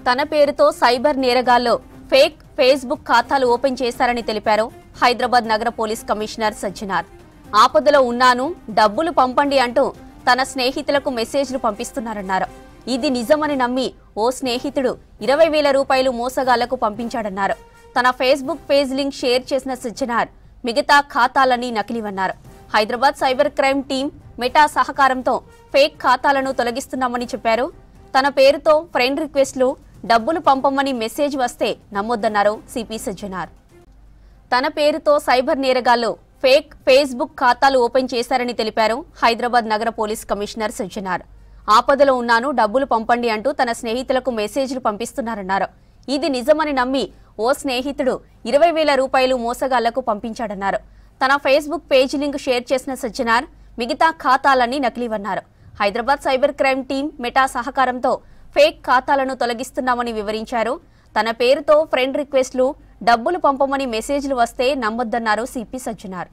తన పేరుతో సైబర్ నేరగాళ్లు ఫేక్ ఫేస్బుక్ ఖాతాలు ఓపెన్ చేశారని తెలిపారు హైదరాబాద్ నగర పోలీస్ కమిషనర్ సజ్జనార్. ఆపదలో ఉన్నాను, డబ్బులు పంపండి అంటూ తన స్నేహితులకు మెసేజ్లు పంపిస్తున్నారన్నారు. ఇది నిజమని నమ్మి ఓ స్నేహితుడు 20,000 రూపాయలు మోసగాళ్లకు పంపించాడన్నారు. తన ఫేస్బుక్ పేజ్ లింక్ షేర్ చేసిన సజ్జనార్ మిగతా ఖాతాలన్నీ నకిలీవన్నారు. Hyderabad cyber crime team Meta సహకారంతో ఫేక్ ఖాతాలను తొలగిస్తున్నామని చెప్పారు. తన పేరుతో ఫ్రెండ్ రిక్వెస్ట్లు, డబ్బులు పంపమని మెసేజ్ వస్తే నమ్మొద్దన్నారు సిపి సజ్జనార్. తన పేరుతో సైబర్ నేరగాళ్లు ఫేక్ ఫేస్బుక్ ఖాతాలు ఓపెన్ చేశారని తెలిపారు హైదరాబాద్ నగర పోలీస్ కమిషనర్ సజ్జనార్. ఆపదలో ఉన్నాను, డబ్బులు పంపండి అంటూ తన స్నేహితులకు మెసేజ్లు పంపిస్తున్నారన్నారు. ఇది నిజమని నమ్మి ఓ స్నేహితుడు 20,000 రూపాయలు మోసగాళ్లకు పంపించాడన్నారు. తన ఫేస్బుక్ పేజ్ లింక్ షేర్ చేసిన సజ్జనార్ మిగతా ఖాతాలన్నీ నకిలీవన్నారు. Hyderabad cyber crime team Meta సహకారంతో ఫేక్ ఖాతాలను తొలగిస్తున్నామని వివరించారు. తన పేరుతో ఫ్రెండ్ రిక్వెస్ట్లు, డబ్బులు పంపమని మెసేజ్లు వస్తే నమ్మొద్దన్నారు సిపి సజ్జనార్.